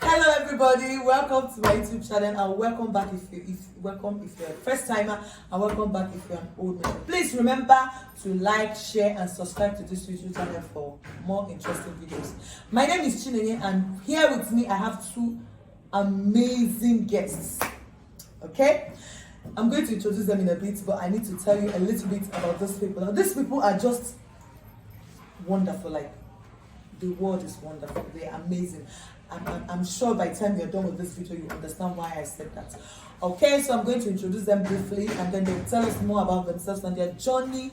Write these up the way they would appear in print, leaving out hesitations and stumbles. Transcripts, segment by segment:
Hello everybody, welcome to my YouTube channel and welcome back if you're a first timer, and welcome back if you're an old man. Please remember to like, share and subscribe to this YouTube channel for more interesting videos. My name is Chinenye and here with me I have two amazing guests. Okay? I'm going to introduce them in a bit, but I need to tell you a little bit about these people. Now, these people are just wonderful. Like, the world is wonderful. They're amazing. I'm sure by the time you're done with this video, you understand why I said that. Okay, so I'm going to introduce them briefly, and then they'll tell us more about themselves and their journey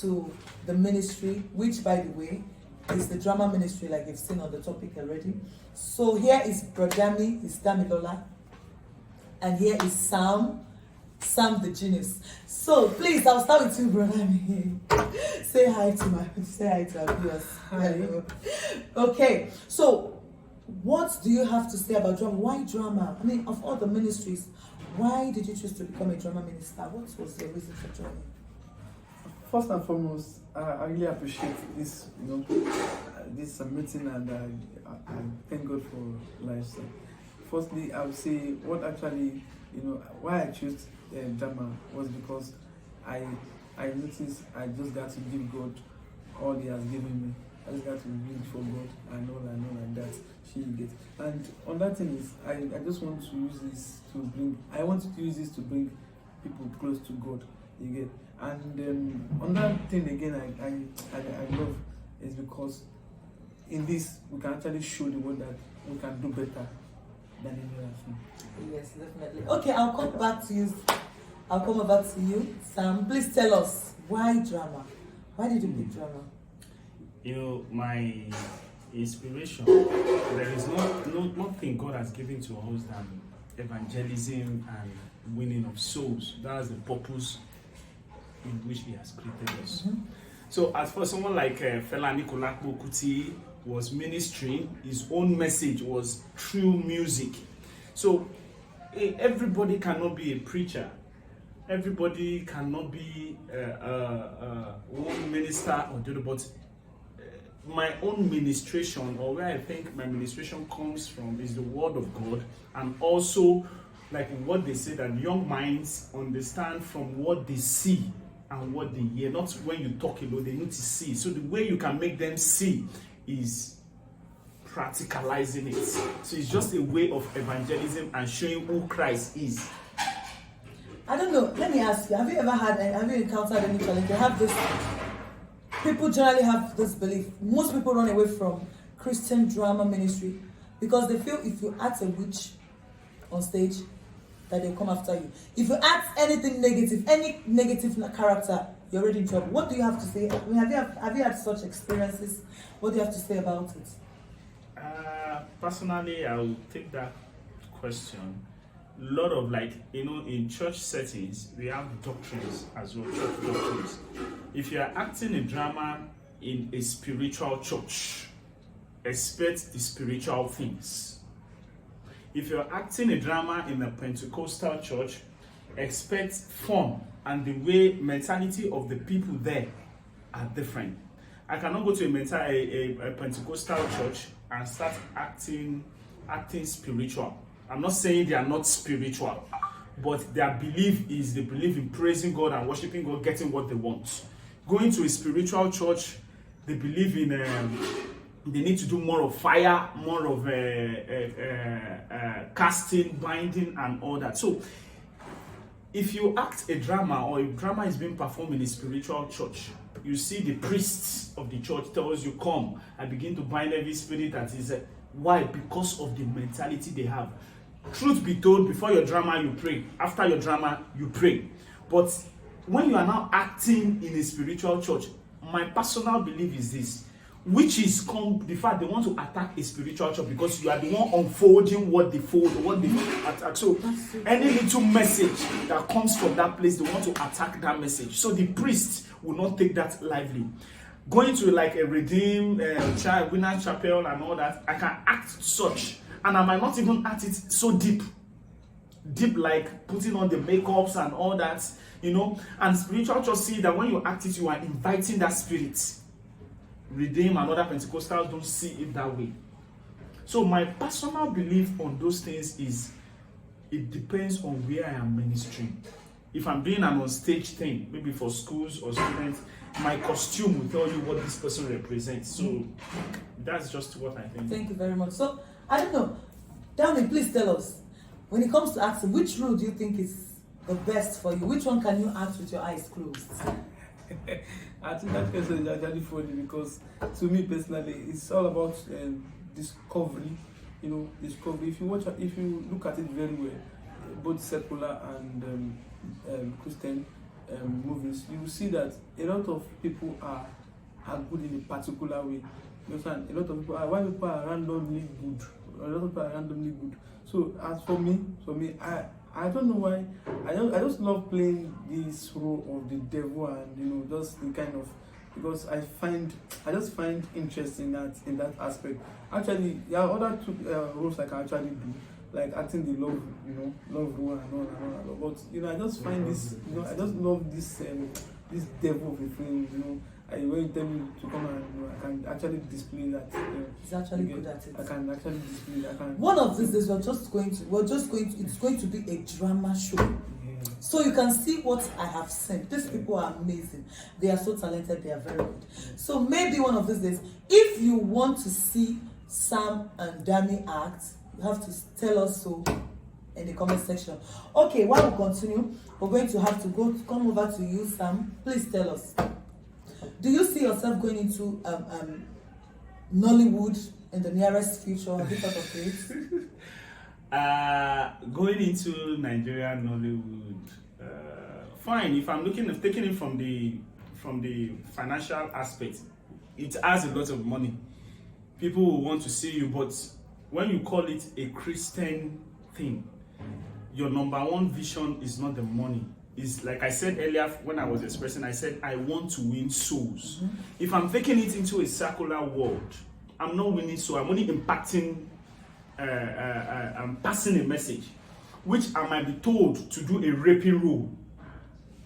to the ministry, which, by the way, is the drama ministry, like you've seen on the topic already. So here is Brother Dammy, is Damilola, and here is Sam the genius. So please, I'll start with you, Brother Dammy. Say hi to our viewers. Hi. Okay, so what do you have to say about drama? Why drama? I mean, of all the ministries, why did you choose to become a drama minister? What was your reason for joining? First and foremost, I really appreciate this, this meeting, and I thank God for life. So, firstly, I would say what actually, why I chose drama was because I noticed I just got to give God all He has given me. I just got to live for God and all and that she get. And on that thing is, I just want to use this to bring. I want to use this to bring people close to God. You get. And on that thing again, I love is because in this we can actually show the world that we can do better than any other thing. Yes, definitely. Okay, I'll come back to you. I'll come over to you, Sam. Please tell us why drama. Why did you pick drama? My inspiration, there is nothing God has given to us than evangelism and winning of souls. That's the purpose in which He has created us. Mm-hmm. So as for someone like Fela Anikulapo Kuti was ministering, his own message was through music. So everybody cannot be a preacher. Everybody cannot be one minister or the other, but my own ministration, or where I think my ministration comes from, is the word of God, and also like what they say, that young minds understand from what they see and what they hear. Not when you talk alone, they need to see. So the way you can make them see is practicalizing it. So it's just a way of evangelism and showing who Christ is. I don't know. Let me ask you: have you encountered any challenge? You have this. People generally have this belief. Most people run away from Christian drama ministry because they feel if you act a witch on stage, that they'll come after you. If you act anything negative, any negative character, you're already in trouble. What do you have to say? I mean, have you had such experiences? What do you have to say about it? Personally, I will take that question. A lot of in church settings, we have doctrines as well, church doctrines. If you are acting a drama in a spiritual church, expect the spiritual things. If you're acting a drama in a Pentecostal church, expect fun, and the way mentality of the people there are different. I cannot go to a Pentecostal church and start acting spiritual. I'm not saying they are not spiritual, but their belief is they believe in praising God and worshiping God, getting what they want. Going to a spiritual church, they believe in they need to do more of fire, more of casting, binding, and all that. So if you act a drama, or if drama is being performed in a spiritual church, you see the priests of the church tells you, come and begin to bind every spirit that is why? Because of the mentality they have. Truth be told, before your drama you pray, after your drama you pray. But when you are now acting in a spiritual church, my personal belief is this: witches come, the fact they want to attack a spiritual church because you are the one unfolding what they fold, what they attack. So any little message that comes from that place, they want to attack that message. So the priest will not take that lightly. Going to like a redeemed winner chapel and all that, I can act such, and I might not even act it so deep like putting on the makeups and all that, and spiritual church see that when you act it, you are inviting that spirit. Redeem and other Pentecostals don't see it that way. So my personal belief on those things is it depends on where I am ministering. If I'm doing an on-stage thing, maybe for schools or students, my costume will tell you what this person represents. So that's just what I think. Thank you very much. So, I don't know. Dammy, please tell us, when it comes to acting, which role do you think is the best for you? Which one can you act with your eyes closed? I think that question is actually funny because to me personally, it's all about discovery. You know, discovery. If you look at it very well, both secular and Christian movies, you will see that a lot of people are good in a particular way. You understand? A lot of people are, why people are randomly good. A lot of people are randomly good. So as for me, I don't know why. I just love playing this role of the devil, and you know, just the kind of, because I just find interest in that aspect. Actually, there are other two roles I can actually do, like acting the love role and all. But you know, I just find this, you know, I just love this devil of a film. You know, when you tell me to come and, you know, I can actually display that. You know, He's actually good at it. I can actually display. One of these days, it's going to be a drama show. Yeah. So you can see what I have seen. These people are amazing. They are so talented. They are very good. So maybe one of these days, if you want to see Sam and Dammy act, you have to tell us so in the comment section. Okay, while we continue, we're going to have to come over to you, Sam. Please tell us. Do you see yourself going into Nollywood in the nearest future? Have you thought of it? Going into Nigeria, Nollywood, fine. If I'm taking it from the financial aspect, it has a lot of money. People will want to see you, but when you call it a Christian thing, your number one vision is not the money. Is like I said earlier when I was expressing, I said I want to win souls. Mm-hmm. If I'm taking it into a secular world, I'm not winning souls. I'm only impacting. I'm passing a message, which I might be told to do a raping role.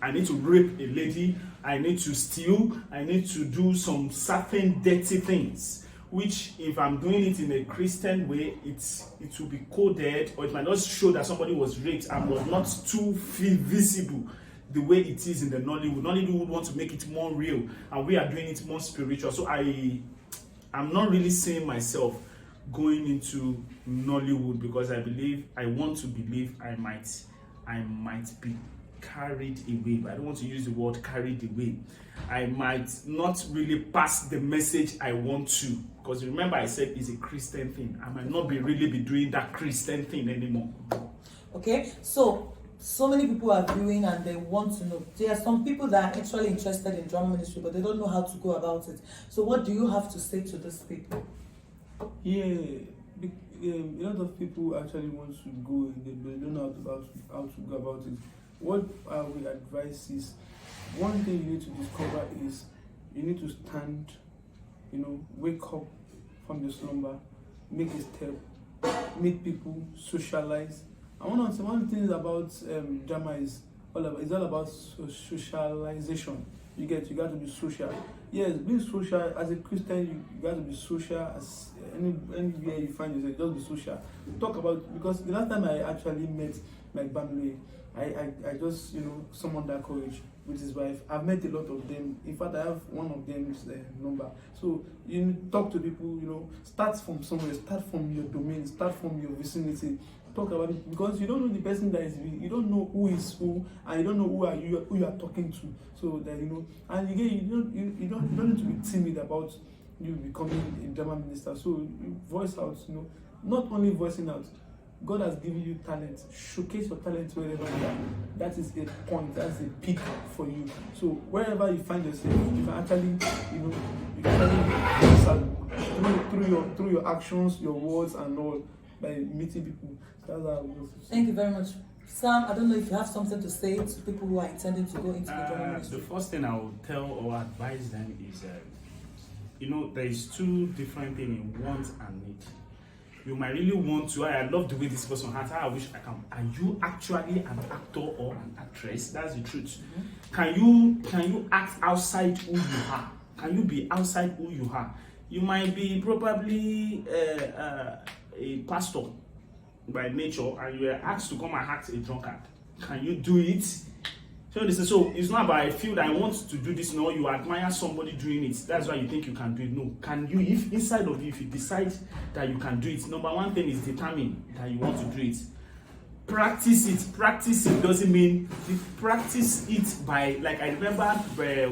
I need to rape a lady. I need to steal. I need to do some certain dirty things. Which, if I'm doing it in a Christian way, it will be coded, or it might not show that somebody was raped and was not too visible the way it is in the Nollywood. Nollywood would want to make it more real, and we are doing it more spiritual. So I'm not really seeing myself going into Nollywood because I want to believe I might be carried away. But I don't want to use the word carried away. I might not really pass the message I want to, because remember I said it's a Christian thing. I might not really be doing that Christian thing anymore. Okay, so many people are viewing and they want to know. There are some people that are actually interested in drama ministry, but they don't know how to go about it. So what do you have to say to these people? Yeah, a lot of people actually want to go, they don't know how to go about it. What I would advise is, one thing you need to discover is you need to stand, you know, wake up from your slumber, make a step, meet people, socialize. And one of the things about drama is all about socialization. You got to be social. Yes, being social as a Christian, you got to be social as anywhere you find yourself. Just be social. Talk about, because the last time I actually met my family, I just, you know, summoned that courage with his wife. I've met a lot of them. In fact, I have one of them's number. So you talk to people, you know, start from somewhere, start from your domain, start from your vicinity. Talk about it, because you don't know the person that is, you don't know who is who, and you don't know who you are talking to. So that, you know, and again, you don't need to be timid about you becoming a drama minister. So you voice out, you know, not only voicing out. God has given you talent. Showcase your talent wherever you are. That is a point. That's a peak for you. So wherever you find yourself, you can actually, you know, you can actually through your actions, your words, and all, by meeting people. That's how it goes. Thank you very much, Sam. I don't know if you have something to say to people who are intending to go into the drama ministry. The first thing I would tell or advise them is, you know, there is two different things in want and need. You might really want to. I love the way this person acts. I wish I can. Are you actually an actor or an actress? That's the truth. Mm-hmm. Can you act outside who you are? Can you be outside who you are? You might be probably a pastor by nature, and you are asked to come and act a drunkard. Can you do it? So it's not about I feel that I want to do this. No, you admire somebody doing it. That's why you think you can do it. No, can you? If inside of you, if you decide that you can do it, number one thing is determine that you want to do it. Practice it. Practice it doesn't mean you practice it by, like, I remember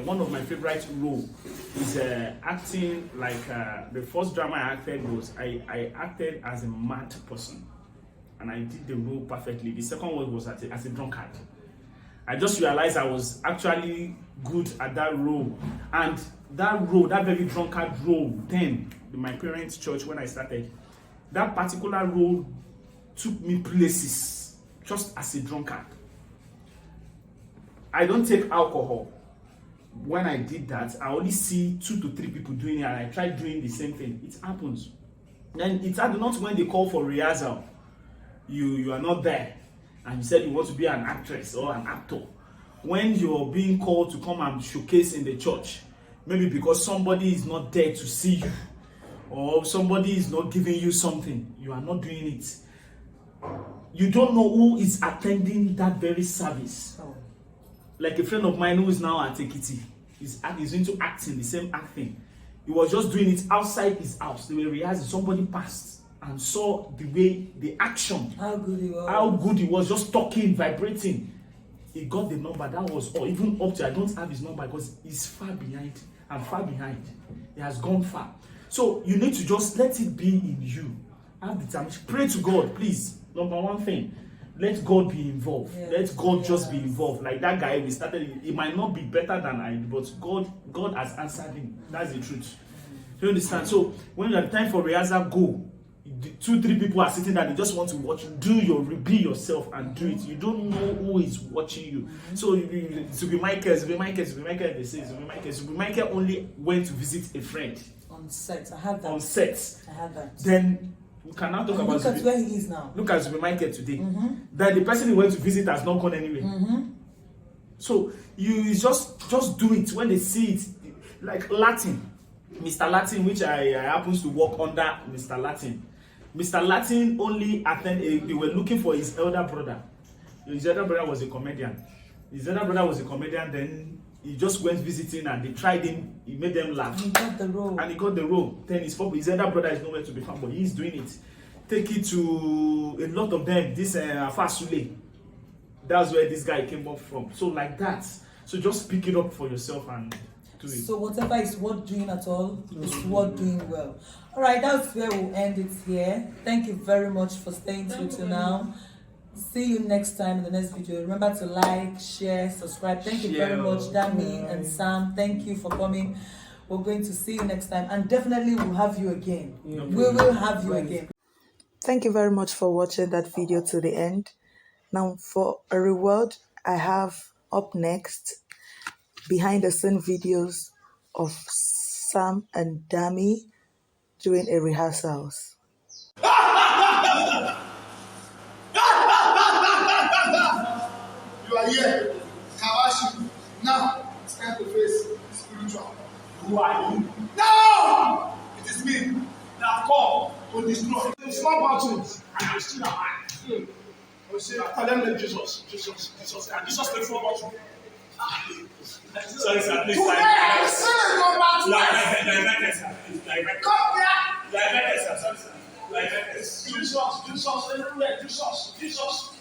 one of my favorite roles is acting. Like the first drama I acted was I acted as a mad person, and I did the role perfectly. The second one was as a drunkard. I just realized I was actually good at that role, and that role, that very drunkard role, then in my parents' church when I started, that particular role took me places just as a drunkard. I don't take alcohol. When I did that, I only see 2 to 3 people doing it, and I tried doing the same thing. It happens. And it's not when they call for rehearsal, you are not there, and you said you want to be an actress or an actor. When you're being called to come and showcase in the church, maybe because somebody is not there to see you, or somebody is not giving you something, you are not doing it. You don't know who is attending that very service. Like a friend of mine who is now at Ekiti, he's into acting, the same acting. He was just doing it outside his house. They were rehearsing. Somebody passed and saw the way, the action. How good he was, just talking, vibrating. He got the number. That was all. Even up to, I don't have his number because he's far behind. I'm far behind. He has gone far. So you need to just let it be in you. Have determination. Pray to God, please. Number one thing. Let God be involved. Let God just be involved. Like that guy we started, it might not be better than I, but God has answered him. That's the truth. You understand? So when you have time for rehearsal, go. 2, 3 people are sitting there, they just want to watch you. Be yourself and do it. You don't know who is watching you. So Zubi Michael only went to visit a friend. On set. I have that. On set. I have that. Then we can now talk about look at where he is now. Look at Zubi Michael today. That the person he went to visit has not gone anywhere. So you just do it when they see it. Like Latin. Mr. Latin, which I happens to work under Mr. Latin. Mr. Latin only attended, they were looking for his elder brother. His elder brother was a comedian. Then he just went visiting and they tried him, he made them laugh. And he got the role. Then his elder brother is nowhere to be found, but he's doing it. Take it to a lot of them, this Fasule. That's where this guy came up from. So like that. So just pick it up for yourself and do it. So whatever is worth doing at all is worth doing well. All right, that's where we'll end it here. Thank you very much for staying till now. See you next time in the next video. Remember to like, share, subscribe. Thank you very much, Dammy and Sam. Thank you for coming. We're going to see you next time, and definitely we'll have you again. We will have you again. Thank you very much for watching that video to the end. Now, for a reward, I have up next behind the scene videos of Sam and Dammy doing a rehearsals. You are here, Kawashi. Now it's time to face spiritual. Who are you? No! It is me. Now come to destroy. Small battles, and I'm still alive. I will say, after them, let Jesus. And Jesus take small battle. Sorry, sir, please. Today, I still go back to Like sir. come here. Like sir. Sorry, sir. Like Jesus, everywhere. Jesus.